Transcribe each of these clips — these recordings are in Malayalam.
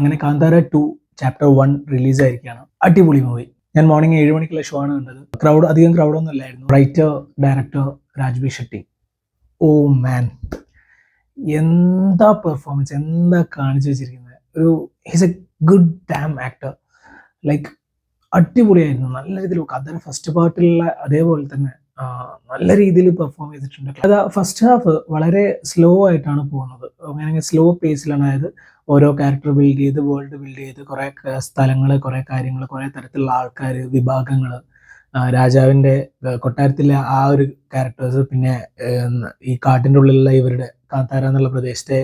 അങ്ങനെ കാന്താര 2 ചാപ്റ്റർ 1 റിലീസ് ആയിരിക്കുകയാണ്. അടിപൊളി മൂവി. ഞാൻ മോർണിംഗ് 7 മണിക്കുള്ള ഷോ ആണ് കണ്ടത്. അധികം ക്രൗഡൊന്നും ഇല്ലായിരുന്നു. Writer director Raj B Shetty. Oh man, എന്താ പെർഫോമൻസ്, എന്താ കാണിച്ചു വെച്ചിരിക്കുന്നത്. He's a good damn actor. Like അടിപൊളിയായിരുന്നു. നല്ല രീതിയിൽ കാന്താര ഫസ്റ്റ് പാർട്ടിലുള്ള അതേപോലെ തന്നെ നല്ല രീതിയിൽ പെർഫോം ചെയ്തിട്ടുണ്ട്. അത് ഫസ്റ്റ് ഹാഫ് വളരെ സ്ലോ ആയിട്ടാണ് പോകുന്നത്. അങ്ങനെ സ്ലോ പേസിലാണ്. അതായത് ഓരോ ക്യാരക്ടർ ബിൽഡ് ചെയ്ത്, വേൾഡ് ബിൽഡ് ചെയ്ത്, കുറെ സ്ഥലങ്ങൾ, കുറെ കാര്യങ്ങൾ, കുറെ തരത്തിലുള്ള ആൾക്കാർ, വിഭാഗങ്ങൾ, രാജാവിന്റെ കൊട്ടാരത്തിലെ ആ ഒരു ക്യാരക്ടേഴ്സ്, പിന്നെ ഈ കാട്ടിന്റെ ഉള്ളിലുള്ള ഇവരുടെ കാന്താര എന്നുള്ള പ്രദേശത്തെ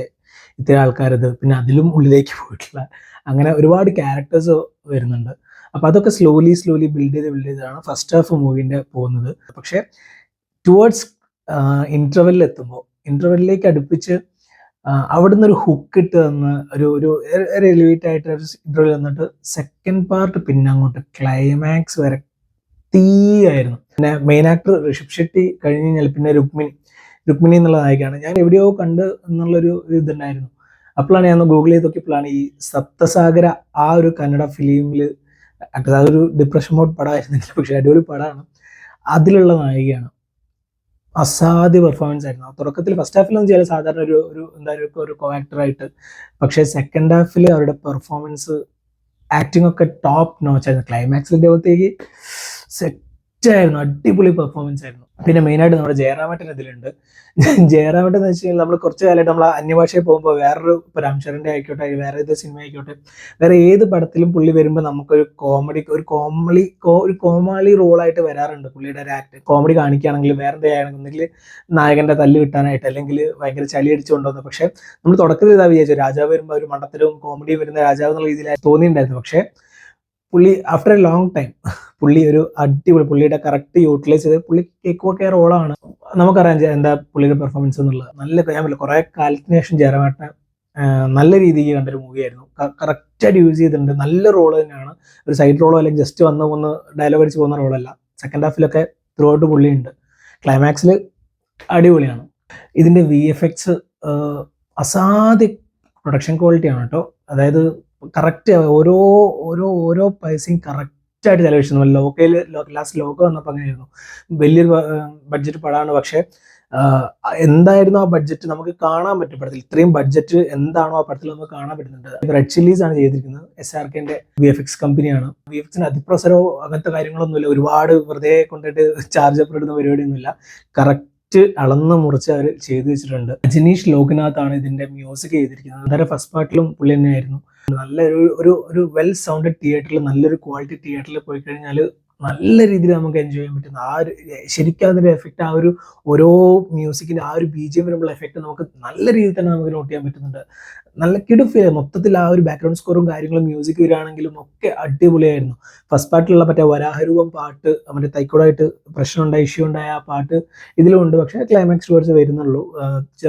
ഇത്തരം ആൾക്കാരത്, പിന്നെ അതിലും ഉള്ളിലേക്ക് പോയിട്ടുള്ള അങ്ങനെ ഒരുപാട് ക്യാരക്ടേഴ്സ് വരുന്നുണ്ട്. അപ്പൊ അതൊക്കെ സ്ലോലി ബിൽഡ് ചെയ്താണ് ഫസ്റ്റ് ഹാഫ് മൂവിന്റെ പോകുന്നത്. പക്ഷെ ടുവേർഡ്സ് ഇന്റർവെല്ലിലേക്ക് അടുപ്പിച്ച് അവിടുന്ന് ഒരു ഹുക്ക് ഇട്ട് തന്ന് ഒരു എലിവേറ്റ് ആയിട്ട് ഇന്റർവെൽ വന്നിട്ട് സെക്കൻഡ് പാർട്ട് പിന്നെ അങ്ങോട്ട് ക്ലൈമാക്സ് വരെ തീയായിരുന്നു. പിന്നെ മെയിൻ ആക്ടർ ഋഷഭ് ഷെട്ടി കഴിഞ്ഞ് കഴിഞ്ഞാൽ പിന്നെ രുക്മിണി എന്നുള്ള നായികയാണ്. ഞാൻ എവിടെയോ കണ്ട് എന്നുള്ളൊരു ഇതുണ്ടായിരുന്നു. അപ്പോഴാണ് ഞാൻ ഗൂഗിൾ ചെയ്ത് നോക്കിയപ്പോഴാണ് ഈ സപ്തസാഗര ആ ഒരു കന്നഡ ഫിലിമിൽ അതൊരു ഡിപ്രഷൻ മോഡ് പടമായിരുന്നില്ല, പക്ഷെ അടിപൊളി പടമാണ്. അതിലുള്ള നായികയാണ്. അസാധ്യ പെർഫോമൻസ് ആയിരുന്നു. തുടക്കത്തിൽ ഫസ്റ്റ് ഹാഫിലൊന്നും ചെയ്യാൻ സാധാരണ ഒരു കോ ആക്ടറായിട്ട്, പക്ഷെ സെക്കൻഡ് ഹാഫിൽ അവരുടെ പെർഫോമൻസ്, ആക്ടിംഗ് ഒക്കെ ടോപ്പ് നോച്ച് ആയിരുന്നു. ക്ലൈമാക്സിന്റെ അകത്തേക്ക് സെറ്റായിരുന്നു. അടിപൊളി പെർഫോമൻസ് ആയിരുന്നു. പിന്നെ മെയിനായിട്ട് നമ്മുടെ ജയറാമേട്ടൻ ഇതിലുണ്ട്. ജയറാമേട്ടൻ എന്ന് വെച്ച് കഴിഞ്ഞാൽ നമ്മൾ കുറച്ച് കാലമായിട്ട് നമ്മൾ അന്യഭാഷയിൽ പോകുമ്പോൾ വേറൊരു ഇപ്പോൾ രാംചരൻ്റെ ആയിക്കോട്ടെ, വേറെ ഏത് സിനിമ ആയിക്കോട്ടെ, വേറെ ഏത് പടത്തിലും പുള്ളി വരുമ്പോൾ നമുക്കൊരു കോമാളി റോളായിട്ട് വരാറുണ്ട്. പുള്ളിയുടെ ഒരു ആക്ട് കോമഡി കാണിക്കുകയാണെങ്കിൽ, വേറെ എന്തെങ്കിലും നായകന്റെ തല്ല് കിട്ടാനായിട്ട്, അല്ലെങ്കിൽ ഭയങ്കര ചളി അടിച്ചു കൊണ്ടുവന്നു. പക്ഷെ നമ്മൾ തുടക്കത്തിൽ ഇതാ വിചാരിച്ചു രാജാവ് വരുമ്പോൾ ഒരു മണ്ടത്തരവും കോമഡിയും വരുന്ന രാജാവ് എന്നുള്ള രീതിയിലായി തോന്നിയിട്ടുണ്ടായിരുന്നു. പക്ഷെ പുള്ളി ആഫ്റ്റർ എ ലോങ് ടൈം പുള്ളി ഒരു അടിപൊളി, പുള്ളിയുടെ കറക്റ്റ് യൂട്ടിലൈസ് ചെയ്ത് പുള്ളി കേക്ക് റോളാണ്. നമുക്കറിയാം എന്താ പുള്ളിയുടെ പെർഫോമൻസ് എന്നുള്ളത്. നല്ല ഞാൻ പറ്റില്ല, കുറെ കാലത്തിന് ശേഷം ജയറാമേട്ടനെ നല്ല രീതിക്ക് കണ്ടൊരു മൂവിയായിരുന്നു. കറക്റ്റായിട്ട് യൂസ് ചെയ്തിട്ടുണ്ട്. നല്ല റോള് തന്നെയാണ്. ഒരു സൈഡ് റോളോ അല്ലെങ്കിൽ ജസ്റ്റ് വന്ന് ഡയലോഗ് അടിച്ച് പോകുന്ന റോളല്ല. സെക്കൻഡ് ഹാഫിലൊക്കെ ത്രൂ ഔട്ട് പുള്ളിയുണ്ട്. ക്ലൈമാക്സിൽ അടിപൊളിയാണ്. ഇതിന്റെ VFX അസാധ്യ പ്രൊഡക്ഷൻ ക്വാളിറ്റിയാണ് കേട്ടോ. അതായത് കറക്റ്റ് ഓരോ പൈസയും കറക്റ്റായിട്ട് ചെലവഴിച്ചു. ലാസ്റ്റ് ലോക വന്നപ്പോൾ അങ്ങനെയായിരുന്നു. വലിയൊരു ബഡ്ജറ്റ് പടമാണ്. പക്ഷെ എന്തായിരുന്നു ആ ബഡ്ജറ്റ് നമുക്ക് കാണാൻ പറ്റും പടത്തിൽ. ഇത്രയും ബഡ്ജറ്റ് എന്താണോ ആ പടത്തിൽ നമുക്ക് കാണാൻ പറ്റുന്നുണ്ട്. റെഡ് ചില്ലീസ് ആണ് ചെയ്തിരിക്കുന്നത്. SRKന്റെ VFX കമ്പനിയാണ്. VFXന് അതിപ്രസരോ അങ്ങനത്തെ കാര്യങ്ങളൊന്നുമില്ല. ഒരുപാട് വെറുതെ കൊണ്ടിട്ട് ചാർജ് അപ്പ് ഇടുന്ന പരിപാടിയൊന്നുമില്ല. കറക്റ്റ് അളന്ന് മുറിച്ച് അവർ ചെയ്തു വെച്ചിട്ടുണ്ട്. ജിനീഷ് ലോക്നാഥ് ആണ് ഇതിന്റെ മ്യൂസിക് ചെയ്തിരിക്കുന്നത്. അന്നേരം ഫസ്റ്റ് പാർട്ടിലും പുള്ളി തന്നെയായിരുന്നു. നല്ല ഒരു വെൽ സൗണ്ടഡ് തിയേറ്ററിൽ, നല്ലൊരു ക്വാളിറ്റി തിയേറ്ററിൽ പോയി കഴിഞ്ഞാൽ നല്ല രീതിയിൽ നമുക്ക് എൻജോയ് ചെയ്യാൻ പറ്റുന്ന ശരിക്കും അതിന്റെ എഫക്റ്റ്, ഓരോ മ്യൂസിക്കിന്റെ BGM വരുമ്പോൾ എഫക്റ്റ് നമുക്ക് നല്ല രീതിയിൽ തന്നെ നമുക്ക് നോട്ട് ചെയ്യാൻ പറ്റുന്നുണ്ട്. നല്ല കിടുഫീൽ. മൊത്തത്തിൽ ആ ഒരു ബാക്ക്ഗ്രൗണ്ട് സ്കോറും കാര്യങ്ങളും മ്യൂസിക് വരികയാണെങ്കിലും ഒക്കെ അടിപൊളിയായിരുന്നു. ഫസ്റ്റ് പാർട്ടിലുള്ള മറ്റേ വരാഹരൂപം പാട്ട്, മറ്റേ തൈക്കോടായിട്ട് ഇഷ്യൂ ഉണ്ടായ ആ പാട്ട് ഇതിലും ഉണ്ട്. പക്ഷെ ക്ലൈമാക്സ് വേർഡ്സ് വരുന്നുള്ളൂ.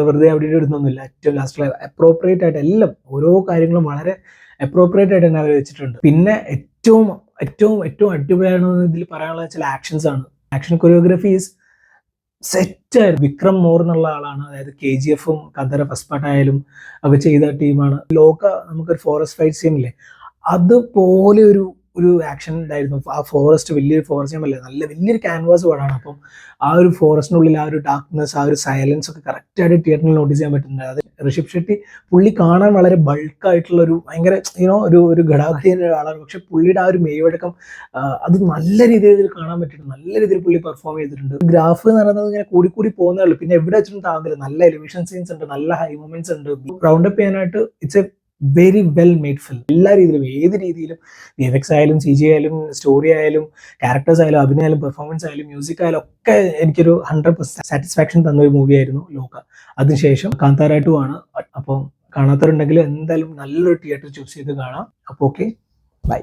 വെറുതെ അവിടെ ഇടുന്നൊന്നുമില്ല. ഏറ്റവും ലാസ്റ്റിൽ അപ്രോപ്രിയേറ്റ് ആയിട്ട് എല്ലാം ഓരോ കാര്യങ്ങളും വളരെ അപ്രോപ്രിയേറ്റ് ആയിട്ട് തന്നെ അവർ വെച്ചിട്ടുണ്ട്. പിന്നെ ഏറ്റവും അടിപൊളിയാണ് ഇതിൽ പറയാനുള്ള ചില ആക്ഷൻസ് ആണ്. ആക്ഷൻ കൊറിയോഗ്രഫീസ് സെറ്റായിരുന്നു. വിക്രം മോർ എന്നുള്ള ആളാണ്. അതായത് KGFും കാന്താര ഫസ്റ്റ് പാർട്ടായാലും ഒക്കെ ചെയ്ത ടീമാണ്. നമുക്കൊരു ഫോറസ്റ്റ് ഫൈറ്റ് സീനില്ലേ, അതുപോലെ ഒരു ആക്ഷൻ ഉണ്ടായിരുന്നു. ആ ഫോറസ്റ്റ്, വലിയൊരു ഫോറസ്റ്റ് ഞാൻ നല്ല വലിയൊരു ക്യാൻവാസ് പടമാണ്. അപ്പം ആ ഒരു ഫോറസ്റ്റിനുള്ളിൽ ആ ഒരു ഡാർക്ക്നെസ്, ആ ഒരു സൈലൻസ് ഒക്കെ കറക്റ്റായിട്ട് തിയേറ്ററിൽ നോട്ടീസ് ചെയ്യാൻ പറ്റുന്നുണ്ട്. അത് ഋഷഭ് ഷെട്ടി പുള്ളി കാണാൻ വളരെ ബൾക്കായിട്ടുള്ള ഒരു ഭയങ്കര ഒരു ഘടാഘടിയ ഒരാളാണ്. പക്ഷെ പുള്ളിയുടെ ആ ഒരു മെയ്വഴക്കം അത് നല്ല രീതിയിൽ കാണാൻ പറ്റിയിട്ടുണ്ട്. നല്ല രീതിയിൽ പുള്ളി പെർഫോം ചെയ്തിട്ടുണ്ട്. ഗ്രാഫ് എന്ന് പറയുന്നത് ഇങ്ങനെ കൂടി പോകുന്നേ ഉള്ളൂ. പിന്നെ എവിടെ വെച്ചിട്ടും താങ്ങുന്നില്ല. നല്ല എലിവേഷൻ സീൻസ് ഉണ്ട്, നല്ല ഹൈ മൊമെന്റ്സ് ഉണ്ട്. റൗണ്ട് അപ്പ് ചെയ്യാനായിട്ട് it's A very well made film. എല്ലാ രീതിയിലും, ഏത് രീതിയിലും, VFX ആയാലും, CG ആയാലും, സ്റ്റോറി ആയാലും, ക്യാരക്ടേഴ്സ് ആയാലും, അഭിനയായാലും, പെർഫോമൻസ് ആയാലും, മ്യൂസിക് ആയാലും ഒക്കെ എനിക്കൊരു 100% സാറ്റിസ്ഫാക്ഷൻ തന്നൊരു മൂവിയായിരുന്നു ലോക. അതിനുശേഷം കാന്താര 2 ആണ്. അപ്പം കാണാത്തവരുണ്ടെങ്കിൽ എന്തായാലും നല്ലൊരു തിയേറ്റർ ചൂസ് ചെയ്ത് കാണാം. അപ്പോൾ ഓക്കെ, ബൈ.